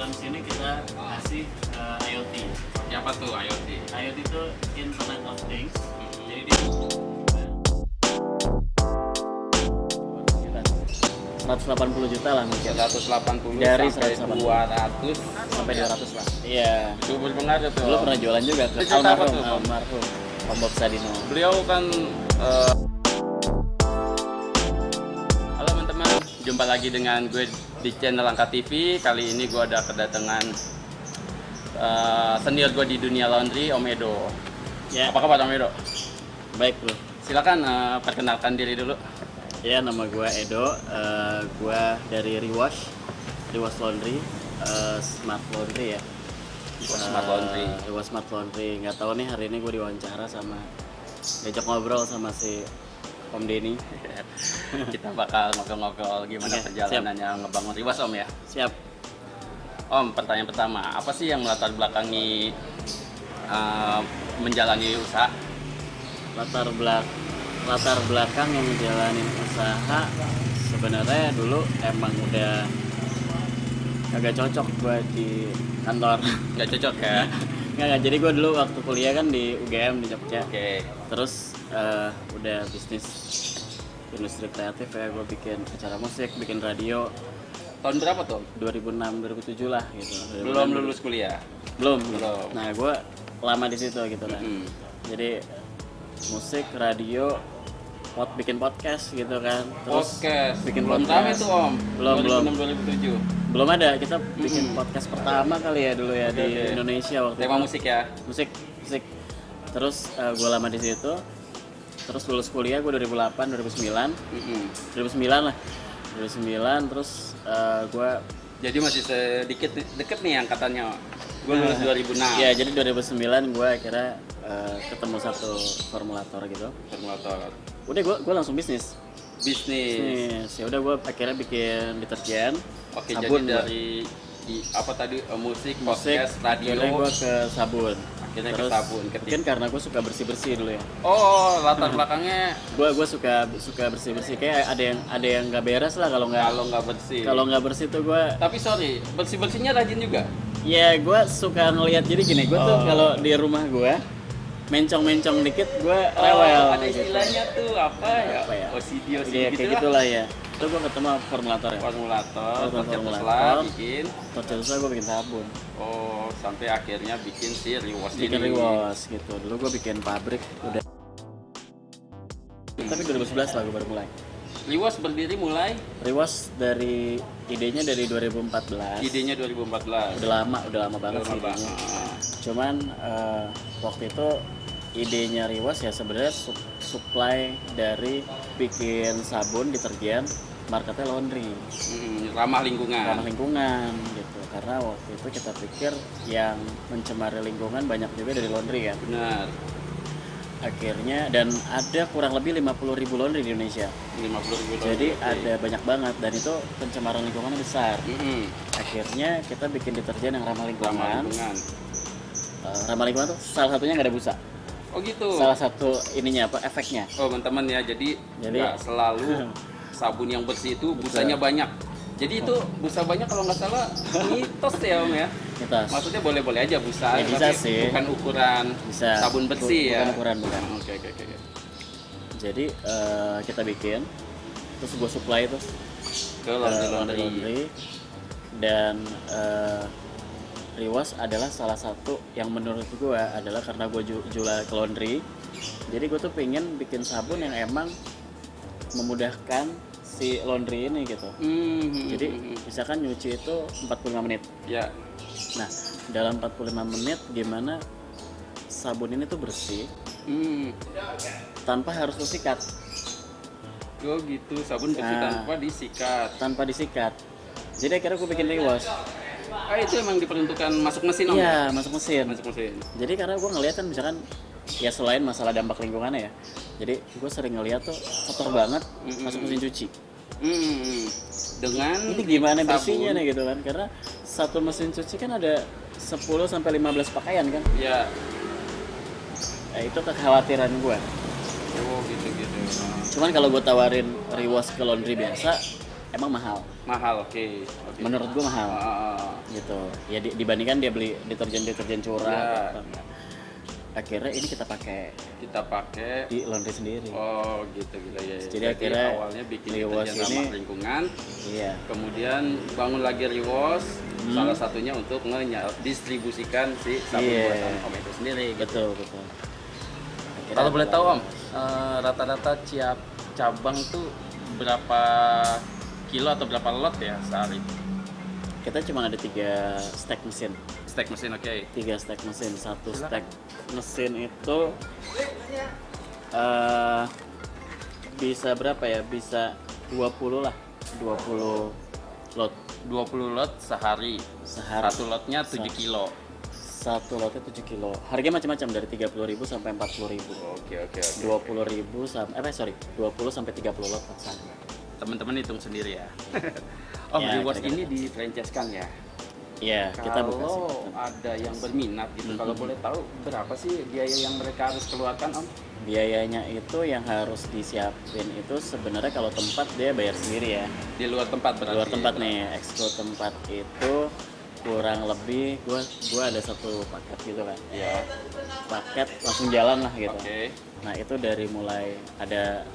dalam sini kita kasih IoT. Apa tuh IoT? IoT itu Internet of Things. Jadi dia 180 juta lah mungkin. 180 Dari sampai 180. 200 Sampai 200 lah. Iya. itu berpengaruh tuh. Dulu pernah jualan juga ke Cerita apa tuh, almarhum Om Bob Sadino. Beliau kan halo teman-teman, jumpa lagi dengan gue di channel Angka TV. Kali ini gue ada kedatangan senior gue di dunia laundry, Om Edo. Ya. Apa kabar Om Edo? Baik bro. Silakan perkenalkan diri dulu. Ya, nama gue Edo. Gue dari Rewash Laundry, Smart Laundry ya. Smart Laundry. Rewash Smart Laundry. Nggak tahu nih hari ini gue diwawancara sama diajak ngobrol sama si Om Denny. Kita bakal ngobrol-ngobrol gimana Oke, perjalanannya ngebangun Rewash Om ya. Siap. Om, pertanyaan pertama, apa sih yang melatar belakangi menjalani usaha? Latar belakang yang menjalani usaha sebenarnya dulu emang udah agak cocok gue di kantor. Nggak cocok ya? Nggak, jadi gue dulu waktu kuliah kan di UGM di Jogja. Oke. Terus udah bisnis industri kreatif ya, gue bikin acara musik, bikin radio. Tahun berapa tuh? 2006 2007 lah gitu. Belum lulus kuliah? Belum. Belum. Nah gue lama di situ gitu kan. Jadi musik, radio, bikin podcast gitu kan. Terus Podcast. bikin belum podcast. rame tuh Om. Belum. 2006 2007. Belum ada, kita bikin podcast pertama kali ya dulu ya di Oke. Indonesia waktu Tema itu. musik ya? Musik. Terus gue lama di situ. Terus lulus kuliah gue 2008 2009. 2009 lah. 2009 terus gue Jadi masih sedikit deket nih angkatannya. Gue lulus 2006. ya jadi 2009 gue akhirnya ketemu satu formulator gitu. Formulator. Udah gue langsung bisnis. Ya udah gue akhirnya bikin deterjen. Oke, sabun jadi dari apa tadi musik, podcast, radio. Akhirnya gue ke sabun. Akhirnya Terus, ke sabun. Mungkin karena gue suka bersih dulu ya. Oh, latar belakangnya Gue suka bersih kayak ada yang nggak beres lah kalau nggak bersih. kalau nggak bersih tuh gue. Tapi sorry, bersih-bersihnya rajin juga. Ya gue suka ngelihat, jadi gini, gue tuh kalau di rumah gue mencong dikit gue rewel. Ada istilahnya tuh apa ya? OCD Iya, gitu kayak lah. gitulah ya. Itu gue ketemu formulator ya. Formulator, Formulator. bikin. Terus gue bikin sabun, Oh, sampai akhirnya bikin si Rewash bikin ini. Rewash gitu. Dulu gue bikin pabrik udah. Tapi 2011 lah gue baru mulai. Rewash berdiri mulai Rewash dari idenya dari 2014. idenya 2014. Udah lama banget Udah sih lama idenya. banget. Cuman waktu itu idenya Rewash ya sebenarnya supply dari bikin sabun, deterjen, marketnya laundry, Ramah lingkungan. ramah lingkungan gitu. Karena waktu itu kita pikir yang mencemari lingkungan banyak juga dari laundry kan. Benar. Akhirnya, dan ada kurang lebih 50.000 laundry di Indonesia. 50.000. Jadi ada banyak banget dan itu pencemaran lingkungannya besar. Akhirnya kita bikin deterjen yang ramah Ramah lingkungan. lingkungan. Ramah lingkungan tuh salah satunya nggak ada busa. Oh gitu. Salah satu ininya apa efeknya. Oh teman-teman ya, jadi nggak selalu sabun yang bersih itu busanya banyak. Jadi itu busa banyak kalau nggak salah mitos ya Om ya. Mitos. Maksudnya boleh-boleh aja busa, Ya, bisa tapi sih. bukan ukuran Bisa. sabun bersih ya. Bukan. Oke. Jadi kita bikin, terus gue supply itu Ke ke laundry. laundry. Dan Rewash adalah salah satu yang menurut gue adalah karena gue jual ke laundry. Jadi gue tuh pengen bikin sabun yang emang memudahkan si laundry ini gitu. Jadi misalkan nyuci itu 45 menit. Ya. Nah, dalam 45 menit gimana sabun ini tuh bersih tanpa harus lu sikat. Oh gitu, sabun bersih tanpa disikat. Jadi akhirnya gue bikin Rewash. Itu emang diperuntukkan masuk mesin Om? Iya, masuk mesin. Masuk mesin. Jadi karena gue ngeliat kan misalkan ya selain masalah dampak lingkungannya ya. Jadi gue sering ngeliat tuh kotor banget masuk mesin cuci. Dengan Ini gimana sabun. bersihnya nih gitu kan? Karena satu mesin cuci kan ada 10 sampai 15 pakaian kan. Ya. Nah, itu kekhawatiran gue. Oh gitu. Cuman kalau gue tawarin Rewash ke laundry biasa, emang mahal. Mahal, oke. Menurut gue mahal. Gitu. Ya dibandingkan dia beli deterjen curah. Ya. Akhirnya ini kita pakai di laundry sendiri. Oh gitu ya. Jadi akhirnya awalnya bikin Rewash deterjen ramah lingkungan. Iya. Kemudian bangun lagi Rewash. Salah satunya untuk distribusikan si sabun buatan Om itu sendiri. Betul. Kalau boleh tahu Om, rata-rata tiap cabang tuh berapa kilo atau berapa lot ya sehari? Kita cuma ada 3 stack mesin. Stack mesin, oke. 3 stack mesin. Satu stack mesin itu bisa berapa ya? Bisa 20 lah. 20 lot. 20 lot sehari. Satu lotnya 7 kilo. Satu lotnya 7 kilo. Harganya macam-macam dari 30.000 sampai 40.000. Oke. 20.000 sampai 20 sampai 30 lot per sehari. Teman-teman hitung sendiri ya. Om, ya, Rewash ini di franchise-kan ya? Iya, kita buka. Kalau ada yang berminat gitu, kalau boleh tahu berapa sih biaya yang mereka harus keluarkan Om? Biayanya itu yang harus disiapin itu sebenarnya kalau tempat dia bayar sendiri ya. Di luar tempat berarti? Di luar tempat nih, ekskul tempat itu kurang lebih gua ada satu paket gitu kan. Iya. Paket langsung jalan lah gitu. Oke. Nah itu dari mulai ada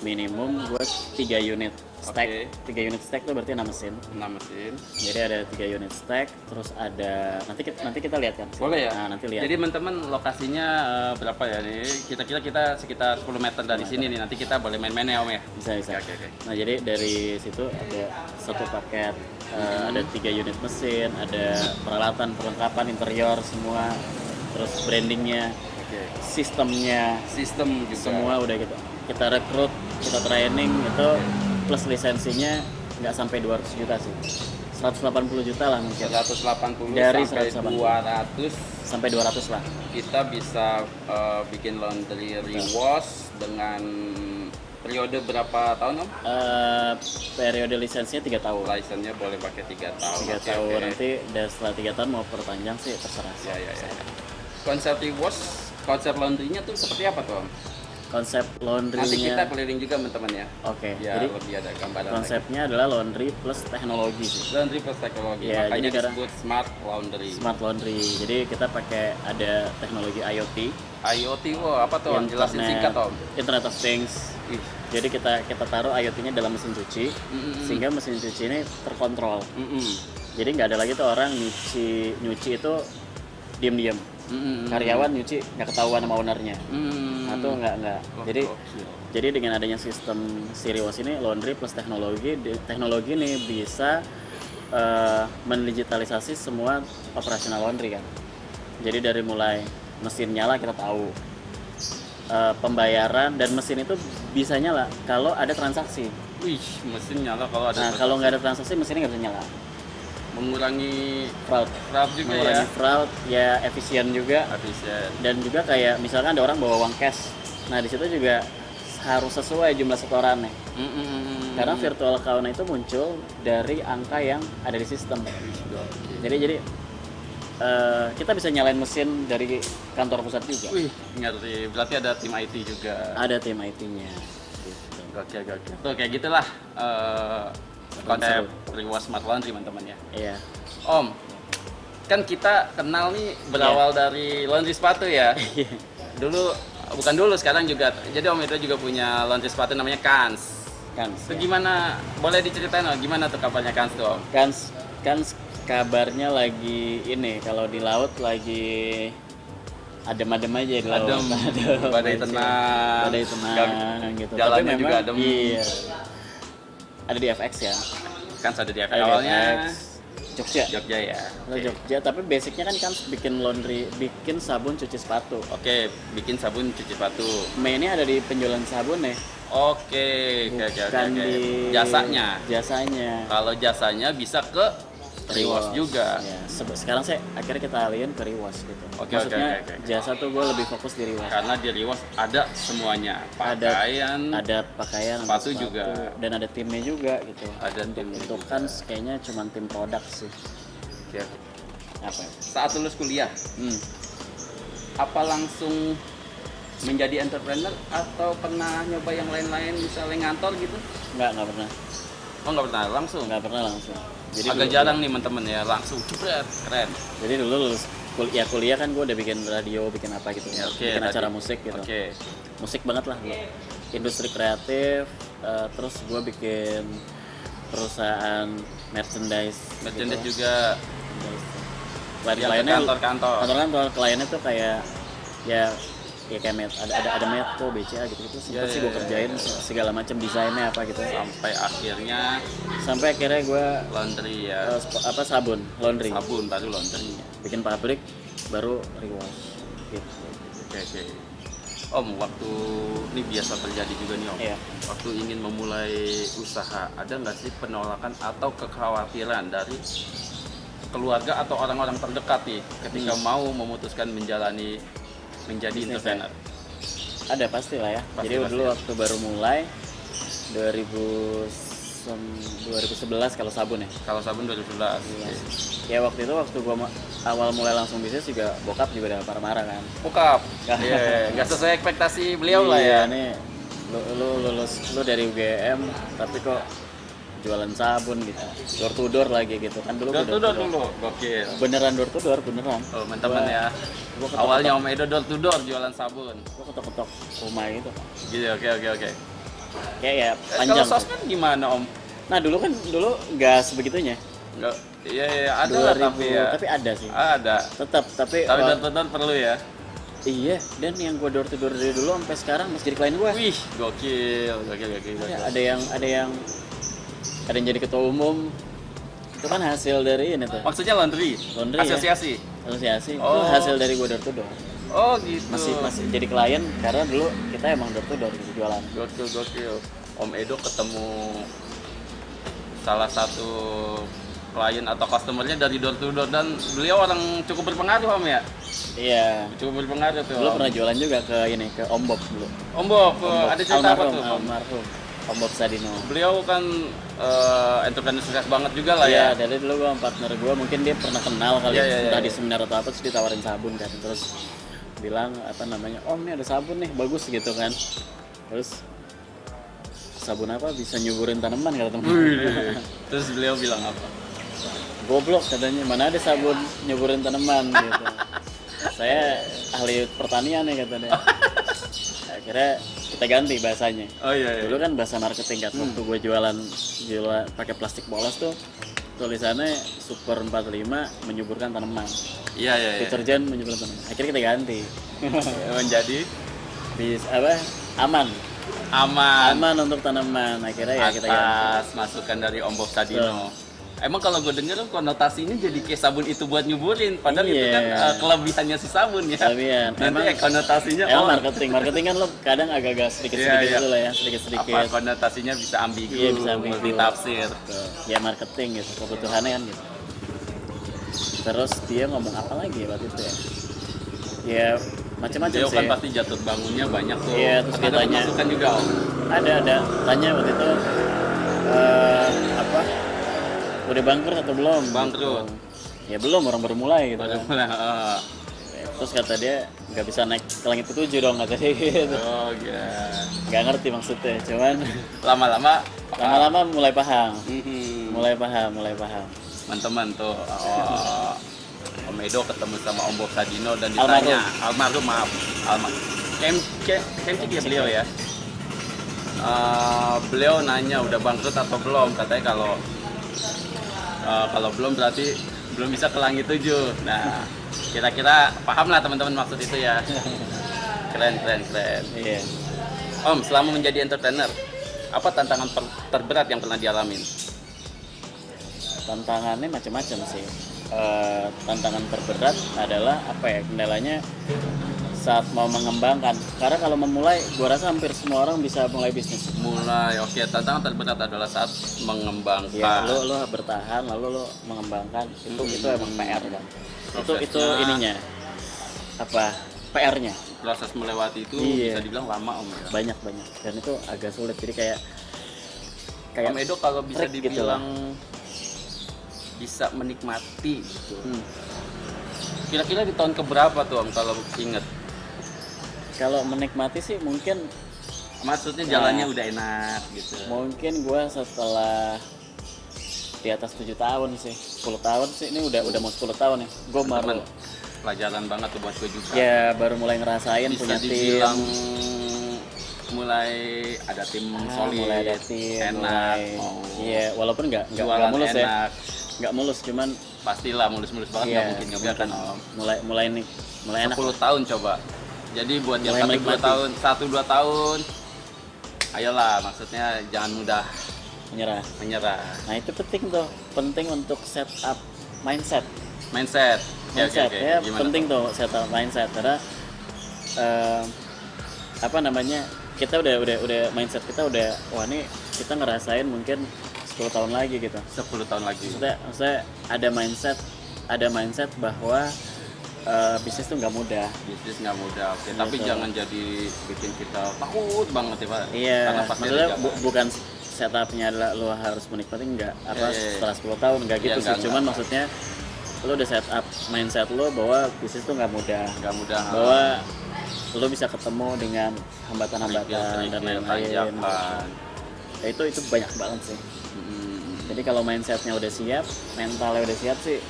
minimum gue 3 unit stack. 3 unit stack tuh berarti 6 mesin. Jadi ada 3 unit stack, terus ada nanti kita lihat kan. Boleh ya? Nah, nanti lihat. Jadi teman-teman lokasinya berapa ya nih? Kita sekitar 10 meter dari sini nih. Nanti kita boleh main-main ya Om ya. Bisa. Oke. Nah, jadi dari situ ada satu paket, ada 3 unit mesin, ada peralatan perlengkapan interior semua, terus brandingnya, sistemnya, sistem juga. Semua udah gitu. Kita rekrut, kita training itu plus lisensinya nggak sampai 200 juta sih, 180 juta lah mungkin. 180 dari sampai 200 lah. Kita bisa bikin laundry Rewash dengan periode berapa tahun Om? Periode lisensinya 3 tahun. Lisensinya boleh pakai 3 tahun. 3 tahun. Nanti setelah 3 tahun mau perpanjang sih terserah. Ya. Konsep Rewash, konsep laundry-nya tuh seperti apa tuh Om? Konsep laundry-nya nanti kita keliling juga teman-teman ya. Oke. Ya, jadi lebih ada gambaran. Konsepnya adalah laundry plus teknologi sih. Laundry plus teknologi. Ya, makanya disebut smart laundry. Smart laundry. Jadi kita pakai ada teknologi IoT. IoT, apa tuh? Jelasin singkat Om. Internet of Things. Jadi kita taruh IoT-nya dalam mesin cuci, sehingga mesin cuci ini terkontrol. Jadi nggak ada lagi tuh orang nyuci itu diam-diam. Karyawan nyuci nggak ketahuan sama ownernya. Atau nggak. Jadi dengan adanya sistem Rewash ini laundry plus teknologi ini bisa mendigitalisasi semua operasional laundry kan. Jadi dari mulai mesin nyala kita tahu, pembayaran dan mesin itu bisa nyala kalau ada transaksi. Mesin nyala kalau ada. Nah, kalau nggak ada transaksi mesinnya nggak bisa nyala. Mengurangi fraud juga mengurangi fraud ya, efisien juga. Dan juga kayak misalkan ada orang bawa uang cash, nah di situ juga harus sesuai jumlah setorannya. Karena virtual account itu muncul dari angka yang ada di sistem. Jadi kita bisa nyalain mesin dari kantor pusat juga. Ngerti. Berarti ada tim IT juga. Ada tim IT-nya. Gitu. Oke. Tuh kayak gitulah. Konsep Rewash Smart Laundry teman-teman ya. Iya. Om, kan kita kenal nih berawal dari laundry sepatu ya. Bukan dulu, sekarang juga. Jadi Om itu juga punya laundry sepatu namanya Kans. Itu gimana? Boleh diceritain Om, gimana tuh kabarnya Kans tuh Om? Kans kabarnya lagi ini, kalau di laut lagi adem-adem aja di laut. Badai tenang gitu. Jalannya juga adem. Iya. Ada di FX ya. Kan ada di FX. Awalnya Jogja ya. Jogja, tapi basicnya kan bikin sabun cuci sepatu. Oke, bikin sabun cuci sepatu. Mainnya ada di penjualan sabun ya. Oke. Di jasanya. Kalau jasanya bisa ke Rewash juga. Ya, sekarang akhirnya kita alihin ke Rewash gitu. Maksudnya jasa tuh gue lebih fokus di Rewash. Karena di Rewash ada semuanya. Ada pakaian, sepatu juga. Dan ada timnya juga gitu. Ada untuk kan kayaknya cuma tim produk sih. Ya. Apa? Saat lulus kuliah, apa langsung menjadi entrepreneur atau pernah nyoba yang lain-lain misalnya ngantor gitu? Nggak pernah. Oh nggak pernah langsung? Nggak pernah langsung. Jadi agak jarang nih temen-temen ya langsung cepet, keren. Jadi dulu lulus kuliah kan gue udah bikin radio, bikin apa gitu, Ya, bikin acara musik gitu. Musik banget lah gue. Industri kreatif, terus gue bikin perusahaan merchandise gitu. juga. Kliennya kantor kliennya tuh kayak ya kayak ada Metro, BCA gitu sempet sih gue kerjain segala macam desainnya apa gitu sampai akhirnya gue laundry ya, sabun baru laundry, bikin pabrik baru rewash gitu. Oke. Om, waktu ini biasa terjadi juga nih Om. Iya. Waktu ingin memulai usaha, ada nggak sih penolakan atau kekhawatiran dari keluarga atau orang-orang terdekat nih ketika mau memutuskan menjadi entrepreneur? Ada pasti lah ya. Jadi dulu waktu baru mulai 2011 kalau sabun ya. Kalau sabun 2011. Ya waktu gua awal mulai langsung bisnis juga bokap juga udah marah-marah kan. Bokap. Iya, nggak sesuai ekspektasi beliau lah ya. Nih lu dari UGM tapi kok jualan sabun gitu, door to door lagi gitu kan. Door to door dulu, gokil. Beneran door to door, beneran. Oh teman ya. Awalnya Om Edo door to door jualan sabun. Gua ketok-ketok rumah gitu kan. Gitu, oke. Kayak ya panjang. Kalau sosmed gimana Om? Nah dulu nggak sebegitunya. Nggak, iya ada lah tapi ada sih. Ada. Tetap tapi door to door perlu ya. Iya, dan yang gue door to door dari dulu sampai sekarang masih jadi klien gue. Wih, gokil. Ada yang jadi ketua umum. Itu kan hasil dari ini tuh. Maksudnya laundry asosiasi. Ya? Asosiasi. Itu hasil dari gue door to door. Oh gitu. Masih jadi klien karena dulu kita emang door to door gitu jualan. Gokil. Om Edo ketemu salah satu klien atau customernya dari door to door dan beliau orang cukup berpengaruh Om ya? Iya. Cukup berpengaruh tuh. Dulu pernah jualan juga ke Om Bob dulu. Om Bob. Ada cerita apa tuh? Almarhum Om Bob Sadino. Beliau kan entrepreneur sukses banget juga lah ya. Iya, dari dulu gue partner gue mungkin dia pernah kenal kali entah di seminar atau apa, terus ditawarin sabun kan, terus bilang Om nih ada sabun nih bagus gitu kan, terus sabun apa bisa nyuburin tanaman kata teman. Terus beliau bilang apa? Goblok katanya, mana ada sabun nyuburin tanaman gitu. Saya ahli pertanian ya katanya. Akhirnya kita ganti bahasanya. Oh iya. Dulu kan bahasa marketing kan, waktu gue jualan pakai plastik polos tuh tulisannya Super 45 menyuburkan tanaman. Iya. Deterjen menyuburkan tanaman. Akhirnya kita ganti. Menjadi aman untuk tanaman. Akhirnya ya kita ganti. Masukan dari Om Bob Sadino. Emang kalau gue denger konotasinya jadi kayak sabun itu buat nyuburin, padahal itu kan kelebihannya si sabun ya. Nanti konotasinya marketing kan lo kadang agak-agak sedikit-sedikit dulu lah ya, sedikit-sedikit. Apa konotasinya bisa ambigu, multitafsir. Ya marketing gitu, kebutuhannya kan gitu. Terus dia ngomong apa lagi waktu itu ya? Ya macam-macam sih. Dia kan pasti jatuh bangunnya banyak tuh. Iya, terus dia tanya. Masukan juga Om. Ada tanya waktu itu udah bangkrut atau belum? Bangkrut. Ya belum, orang baru mulai gitu. Terus kata dia nggak bisa naik ke langit ketujuh dong kata dia gitu. Oh iya. Nggak ngerti maksudnya, cuman lama-lama mulai paham. Mulai paham. Teman-teman tuh. Om Edo ketemu sama Om Bob Sadino dan ditanya almarhum. Kemcik ya beliau ya. Beliau nanya udah bangkrut atau belum, katanya kalau belum berarti belum bisa ke langit 7. Nah, kira-kira paham lah teman-teman maksud itu ya. Keren. Iya. Om, selama menjadi entrepreneur, apa tantangan terberat yang pernah dialamin? Tantangannya macam-macam sih. Tantangan terberat adalah kendalanya saat mau mengembangkan. Karena kalau memulai, gua rasa hampir semua orang bisa mulai bisnis. Tantangan terberat adalah saat mengembangkan. Ya, lo bertahan lalu lo mengembangkan. Itu emang PR kan. Itu ininya. PR-nya. Proses melewati itu bisa dibilang lama Om ya. Banyak. Dan itu agak sulit. Jadi kayak Om Edo kalau bisa dibilang bisa menikmati gitu. Kira-kira di tahun keberapa tuh Om kalau inget? Kalau menikmati sih mungkin Maksudnya jalannya udah enak gitu. Mungkin gue setelah di atas 7 tahun sih, 10 tahun sih, ini udah mau 10 tahun ya. Gue baru pelajaran banget tuh buat gue juga. Ya baru mulai ngerasain bisa punya dibilang tim, mulai ada tim solid, mulai ada tim, enak. Iya, walaupun nggak mulus enak. Nggak mulus, cuman pastilah mulus-mulus banget nggak mungkin juga kan Om. Mulai enak. 10 tahun coba. Jadi buat yang 1-2 tahun, 1-2 tahun, ayolah, maksudnya jangan mudah menyerah. Nah itu penting untuk setup mindset. Ya, Ya penting tuh setup mindset karena kita udah mindset kita udah, wah ini kita ngerasain mungkin 10 tahun lagi gitu. 10 tahun lagi. Maksudnya ada mindset bahwa bisnis tuh nggak mudah. Oke. Tapi jangan jadi bikin kita takut banget ya Pak. Iya. Karena maksudnya bukan setupnya adalah lo harus menikmati setelah 10 tahun nggak gitu sih. Cuman maksudnya lo udah set up mindset lo bahwa bisnis tuh nggak mudah. Bahwa lo bisa ketemu dengan hambatan-hambatan dan lain-lain. Ya, itu banyak banget sih. Jadi kalau mindsetnya udah siap, mentalnya udah siap sih,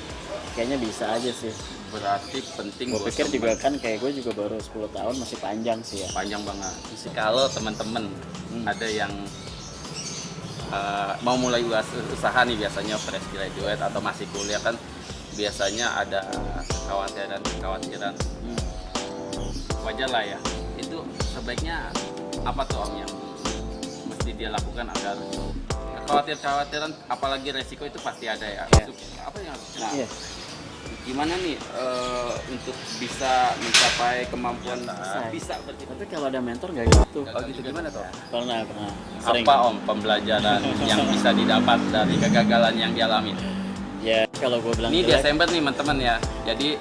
kayaknya bisa aja sih. Berarti penting. Gue pikir juga kan kayak gue juga baru 10 tahun, masih panjang sih ya. Panjang banget. Kalau teman-teman ada yang mau mulai usaha nih, biasanya fresh graduate atau masih kuliah kan biasanya ada kekhawatiran. Wajar lah ya. Itu sebaiknya apa tuh Om yang mesti dia lakukan agar kekhawatiran, apalagi resiko itu pasti ada ya. Apa yang harus gimana nih untuk bisa mencapai kemampuan bisa berarti. Tapi kalau ada mentor nggak gitu. Oh gitu, gimana tuh? Pernah. Sering. Apa Om pembelajaran yang bisa didapat dari kegagalan yang dialami? Ya kalau gue bilang ini Desember nih teman-teman ya. Jadi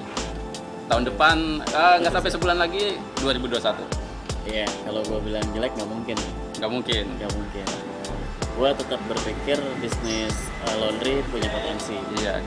tahun depan nggak sampai sebulan lagi 2021. Iya, kalau gue bilang jelek nggak mungkin. Gue tetap berpikir bisnis laundry punya potensi. Iya.